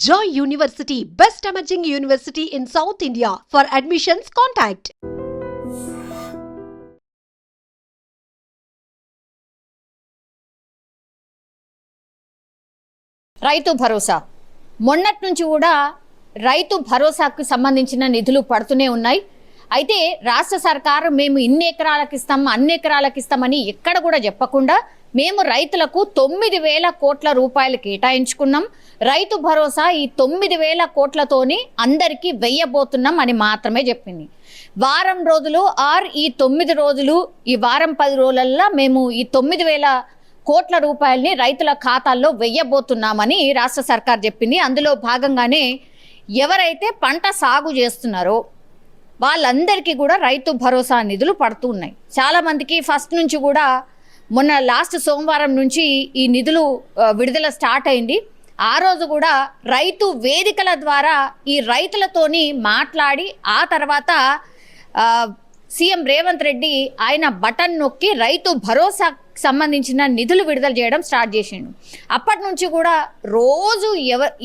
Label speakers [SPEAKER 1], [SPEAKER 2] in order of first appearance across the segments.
[SPEAKER 1] Joy University, best emerging university in South India. For admissions, contact.
[SPEAKER 2] Rythu Bharosa మొన్నటి నుంచి కూడా రైతు భరోసాకు సంబంధించిన నిధులు పడుతూనే ఉన్నాయి. అయితే రాష్ట్ర సర్కారు మేము ఇన్ని ఎకరాలకు ఇస్తాం అన్ని ఎకరాలకు ఇస్తామని ఎక్కడ కూడా చెప్పకుండా మేము రైతులకు 9,000 కోట్ల రూపాయలు కేటాయించుకున్నాం. రైతు భరోసా ఈ 9,000 కోట్లతోని అందరికీ వెయ్యబోతున్నాం అని మాత్రమే చెప్పింది. వారం రోజులు ఈ 9 రోజులు ఈ వారం 10 రోజులల్లో మేము ఈ 9,000 కోట్ల రూపాయలని రైతుల ఖాతాల్లో వెయ్యబోతున్నామని రాష్ట్ర సర్కార్ చెప్పింది. అందులో భాగంగానే ఎవరైతే పంట సాగు చేస్తున్నారో వాళ్ళందరికీ కూడా రైతు భరోసా నిధులు పడుతూ ఉన్నాయి. చాలామందికి ఫస్ట్ నుంచి కూడా మొన్న లాస్ట్ సోమవారం నుంచి ఈ నిధులు విడుదల స్టార్ట్ అయింది. ఆ రోజు కూడా రైతు వేదికల ద్వారా ఈ రైతులతోని మాట్లాడి ఆ తర్వాత సీఎం రేవంత్ రెడ్డి ఆయన బటన్ నొక్కి రైతు భరోసా సంబంధించిన నిధులు విడుదల చేయడం స్టార్ట్ చేసిండు. అప్పటి నుంచి కూడా రోజు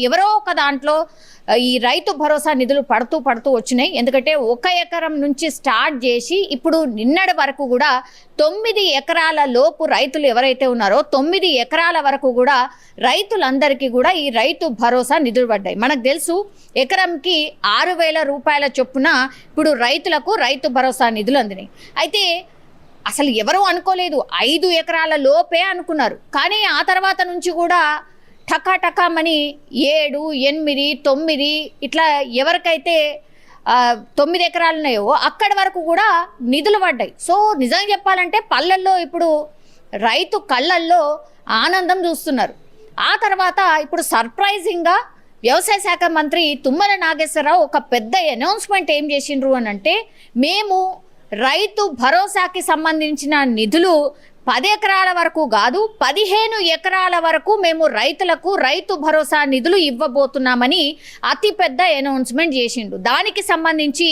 [SPEAKER 2] ఎవరో ఒక దాంట్లో ఈ రైతు భరోసా నిధులు పడుతూ వచ్చినాయి. ఎందుకంటే 1 ఎకరం నుంచి స్టార్ట్ చేసి ఇప్పుడు నిన్నటి వరకు కూడా 9 ఎకరాల లోపు రైతులు ఎవరైతే ఉన్నారో 9 ఎకరాల వరకు కూడా రైతులందరికీ కూడా ఈ రైతు భరోసా నిధులు పడ్డాయి. మనకు తెలుసు ఎకరంకి 6,000 రూపాయల చొప్పున ఇప్పుడు రైతులకు రైతు భరోసా నిధులు అందినాయి. అయితే అసలు ఎవరు అనుకోలేదు, 5 ఎకరాల లోపే అనుకున్నారు. కానీ ఆ తర్వాత నుంచి కూడా టకాటకామని 7, 8, 9 ఇట్లా ఎవరికైతే 9 ఎకరాలు ఉన్నాయో అక్కడి వరకు కూడా నిధులు పడ్డాయి. సో నిజంగా చెప్పాలంటే పల్లెల్లో ఇప్పుడు రైతు కళ్ళల్లో ఆనందం చూస్తున్నారు. ఆ తర్వాత ఇప్పుడు సర్ప్రైజింగ్గా వ్యవసాయ శాఖ మంత్రి తుమ్మల నాగేశ్వరరావు ఒక పెద్ద అనౌన్స్మెంట్ ఏం చేసిండ్రు అని అంటే, మేము రైతు భరోసాకి సంబంధించిన నిధులు 10 ఎకరాల వరకు కాదు 15 ఎకరాల వరకు మేము రైతులకు రైతు భరోసా నిధులు ఇవ్వబోతున్నామని అతిపెద్ద అనౌన్స్మెంట్ చేసిండు. దానికి సంబంధించి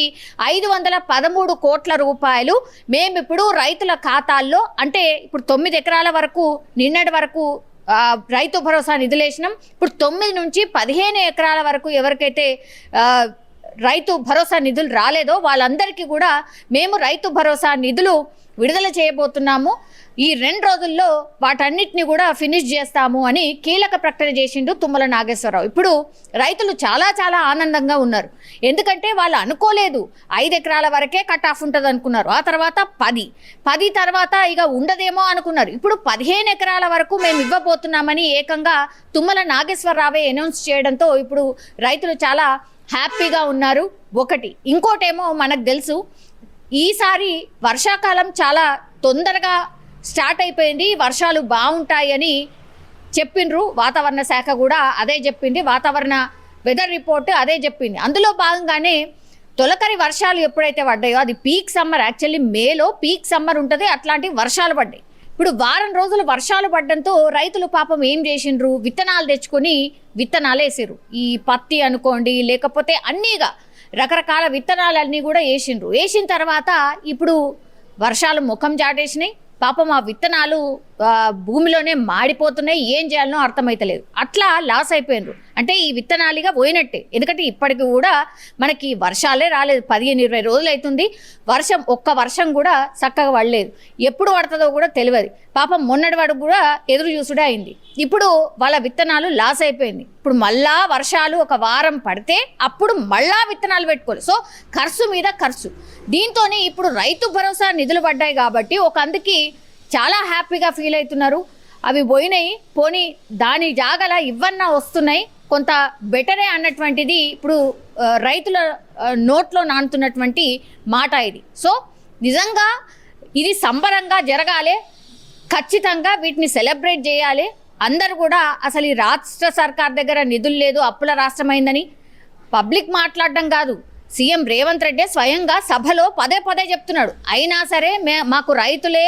[SPEAKER 2] 513 కోట్ల రూపాయలు మేము ఇప్పుడు రైతుల ఖాతాల్లో, అంటే ఇప్పుడు 9 ఎకరాల వరకు నిన్నటి వరకు రైతు భరోసా నిధులు వేసినాం. ఇప్పుడు 9 నుంచి 15 ఎకరాల వరకు ఎవరికైతే రైతు భరోసా నిధులు రాలేదో వాళ్ళందరికీ కూడా మేము రైతు భరోసా నిధులు విడుదల చేయబోతున్నాము. ఈ 2 రోజుల్లో వాటన్నిటిని కూడా ఫినిష్ చేస్తాము అని కీలక ప్రకటన చేసిండు తుమ్మల నాగేశ్వరరావు. ఇప్పుడు రైతులు చాలా చాలా ఆనందంగా ఉన్నారు. ఎందుకంటే వాళ్ళు అనుకోలేదు 5 ఎకరాల వరకే కట్ ఆఫ్ ఉంటుంది అనుకున్నారు. ఆ తర్వాత 10 తర్వాత ఇక ఉండదేమో అనుకున్నారు. ఇప్పుడు 15 ఎకరాల వరకు మేము ఇవ్వబోతున్నామని ఏకంగా తుమ్మల నాగేశ్వరరావే అనౌన్స్ చేయడంతో ఇప్పుడు రైతులు చాలా హ్యాపీగా ఉన్నారు. ఒకటి, ఇంకోటేమో మనకు తెలుసు ఈసారి వర్షాకాలం చాలా తొందరగా స్టార్ట్ అయిపోయింది, వర్షాలు బాగుంటాయని చెప్పిండ్రు. వాతావరణ శాఖ కూడా అదే చెప్పింది, వాతావరణ వెదర్ రిపోర్ట్ అదే చెప్పింది. అందులో భాగంగానే తొలకరి వర్షాలు ఎప్పుడైతే పడ్డాయో అది పీక్ సమ్మర్, యాక్చువల్లీ మేలో పీక్ సమ్మర్ ఉంటుంది, అట్లాంటి వర్షాలు పడ్డాయి. ఇప్పుడు వారం రోజులు వర్షాలు పడడంతో రైతులు పాపం ఏం చేసిండ్రు, విత్తనాలు తెచ్చుకొని విత్తనాలు వేసిర్రు. ఈ పత్తి అనుకోండి, లేకపోతే అన్నీగా రకరకాల విత్తనాలన్నీ కూడా వేసిండ్రు. వేసిన తర్వాత ఇప్పుడు వర్షాలు ముఖం చాటేసినాయి. పాపం ఆ విత్తనాలు భూమిలోనే మాడిపోతున్నాయి, ఏం చేయాలనో అర్థమైతలేదు. అట్లా లాస్ అయిపోయినరు. అంటే ఈ విత్తనాలుగా పోయినట్టే. ఎందుకంటే ఇప్పటికి కూడా మనకి వర్షాలే రాలేదు, 15-20 రోజులు అవుతుంది. ఒక్క వర్షం కూడా చక్కగా పడలేదు. ఎప్పుడు పడుతుందో కూడా తెలియదు. పాపం మొన్నటి వాడు కూడా ఎదురు చూసుడే అయింది. ఇప్పుడు వాళ్ళ విత్తనాలు లాస్ అయిపోయింది. ఇప్పుడు మళ్ళా వర్షాలు ఒక వారం పడితే అప్పుడు మళ్ళా విత్తనాలు పెట్టుకోవాలి. సో ఖర్చు మీద ఖర్చు. దీంతోనే ఇప్పుడు రైతు భరోసా నిధులు పడ్డాయి కాబట్టి ఒక అందుకి చాలా హ్యాపీగా ఫీల్ అవుతున్నారు. అవి పోయినాయి, పోనీ దాని జాగల ఇవన్నా వస్తున్నాయి, కొంత బెటరే అన్నటువంటిది ఇప్పుడు రైతుల నోట్లో నానుతున్నటువంటి మాట ఇది. సో నిజంగా ఇది సంబరంగా జరగాలి, ఖచ్చితంగా వీటిని సెలబ్రేట్ చేయాలి. అందరూ కూడా అసలు ఈ రాష్ట్ర సర్కార్ దగ్గర నిధులు లేదు, అప్పుల రాష్ట్రమైందని పబ్లిక్ మాట్లాడడం కాదు, సీఎం రేవంత్ రెడ్డి స్వయంగా సభలో పదే చెప్తున్నాడు. అయినా సరే మాకు రైతులే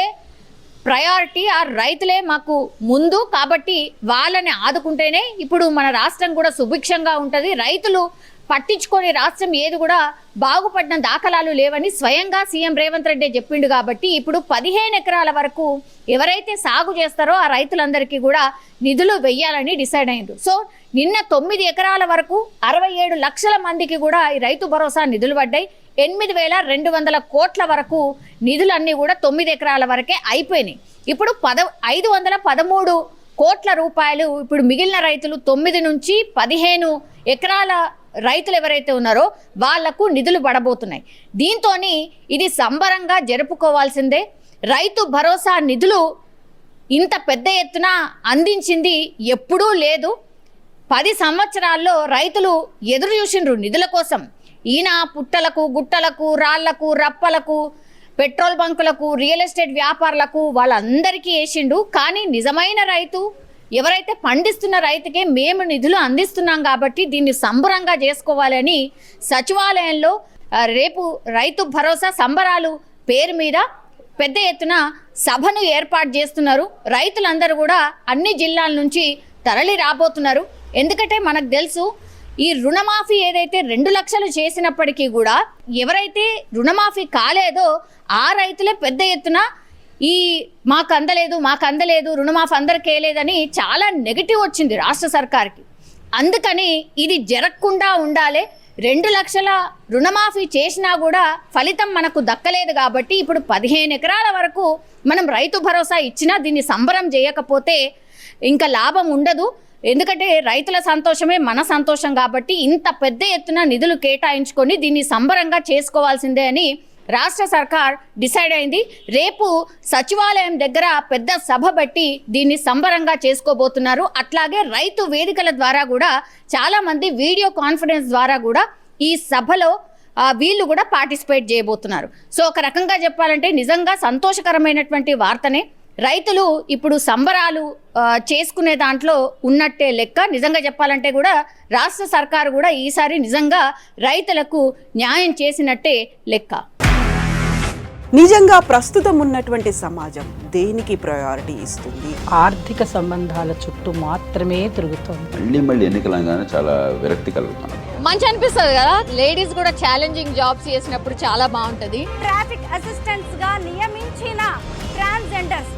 [SPEAKER 2] ప్రయారిటీ, ఆ రైతులే మాకు ముందు, కాబట్టి వాళ్ళని ఆదుకుంటేనే ఇప్పుడు మన రాష్ట్రం కూడా సుభిక్షంగా ఉంటుంది. రైతులు పట్టించుకొని రాష్ట్రం ఏది కూడా బాగుపడిన దాఖలాలు లేవని స్వయంగా సీఎం రేవంత్ రెడ్డి చెప్పిండు. కాబట్టి ఇప్పుడు 15 ఎకరాల వరకు ఎవరైతే సాగు చేస్తారో ఆ రైతులందరికీ కూడా నిధులు వెయ్యాలని డిసైడ్ అయ్యిండ్రు. సో నిన్న 9 ఎకరాల వరకు 67 లక్షల మందికి కూడా ఈ రైతు భరోసా నిధులు పడ్డాయి. 8,200 కోట్ల వరకు నిధులన్నీ కూడా 9 ఎకరాల వరకే అయిపోయినాయి. ఇప్పుడు 513 కోట్ల రూపాయలు ఇప్పుడు మిగిలిన రైతులు 9 నుంచి 15 ఎకరాల రైతులు ఎవరైతే ఉన్నారో వాళ్లకు నిధులు పడబోతున్నాయి. దీంతో ఇది సంబరంగా జరుపుకోవాల్సిందే. రైతు భరోసా నిధులు ఇంత పెద్ద ఎత్తున అందించింది ఎప్పుడూ లేదు. 10 సంవత్సరాల్లో రైతులు ఎదురు చూసిండ్రు నిధుల కోసం. ఈయన పుట్టలకు, గుట్టలకు, రాళ్లకు, రప్పలకు, పెట్రోల్ బంకులకు, రియల్ ఎస్టేట్ వ్యాపారులకు వాళ్ళందరికీ వేసిండు. కానీ నిజమైన రైతు ఎవరైతే పండిస్తున్న రైతుకే మేము నిధులు అందిస్తున్నాం కాబట్టి దీన్ని సంబరంగా చేసుకోవాలని సచివాలయంలో రేపు రైతు భరోసా సంబరాలు పేరు మీద పెద్ద ఎత్తున సభను ఏర్పాటు చేస్తున్నారు. రైతులందరూ కూడా అన్ని జిల్లాల నుంచి తరలి రాబోతున్నారు. ఎందుకంటే మనకు తెలుసు ఈ రుణమాఫీ ఏదైతే 2 లక్షలు చేసినప్పటికీ కూడా ఎవరైతే రుణమాఫీ కాలేదో ఆ రైతులే పెద్ద ఎత్తున ఈ మాకు అందలేదు రుణమాఫీ అందరికీ వేయలేదని చాలా నెగిటివ్ వచ్చింది రాష్ట్ర సర్కార్కి. అందుకని ఇది జరగకుండా ఉండాలి. 2 లక్షల రుణమాఫీ చేసినా కూడా ఫలితం మనకు దక్కలేదు కాబట్టి ఇప్పుడు 15 ఎకరాల వరకు మనం రైతు భరోసా ఇచ్చినా దీన్ని సంబరం చేయకపోతే ఇంకా లాభం ఉండదు. ఎందుకంటే రైతుల సంతోషమే మన సంతోషం కాబట్టి ఇంత పెద్ద ఎత్తున నిధులు కేటాయించుకొని దీన్ని సంబరంగా చేసుకోవాల్సిందే అని రాష్ట్ర సర్కార్ డిసైడ్ అయింది. రేపు సచివాలయం దగ్గర పెద్ద సభ పెట్టి దీన్ని సంబరంగా చేసుకోబోతున్నారు. అట్లాగే రైతు వేదికల ద్వారా కూడా చాలా మంది వీడియో కాన్ఫరెన్స్ ద్వారా కూడా ఈ సభలో వీళ్ళు కూడా పార్టిసిపేట్ చేయబోతున్నారు. సో ఒక రకంగా చెప్పాలంటే నిజంగా సంతోషకరమైనటువంటి వార్తనే. రైతులు ఇప్పుడు సంబరాలు చేసుకునే దాంట్లో ఉన్నట్టే లెక్క. నిజంగా చెప్పాలంటే కూడా రాష్ట్ర సర్కారు కూడా ఈసారి నిజంగా రైతులకు న్యాయం చేసినట్టే లెక్క.
[SPEAKER 3] నిజంగా ప్రస్తుతం ఉన్నటువంటి సమాజం దేనికి ప్రయారిటీ ఇస్తుంది?
[SPEAKER 4] ఆర్థిక సంబంధాల చుట్టూ మాత్రమే తిరుగుతుంది.
[SPEAKER 5] మళ్ళీ ఎన్నికలంగానే చాలా విరక్తి కలుగుతాం.
[SPEAKER 2] మంచి అనిపిస్తుంది కదా, లేడీస్ కూడా ఛాలెంజింగ్ జాబ్స్ చేసినప్పుడు చాలా బాగుంటది.
[SPEAKER 6] ట్రాఫిక్ అసిస్టెంట్స్ గా నియమించిన ట్రాన్స్జెండర్స్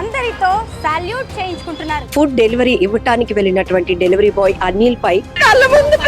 [SPEAKER 6] అందరితో సాల్యూట్ చేయించుకుంటున్నారు.
[SPEAKER 7] ఫుడ్ డెలివరీ ఇవ్వటానికి వెళ్ళినటువంటి డెలివరీ బాయ్ అనిల్ పై కళ్ళ ముందు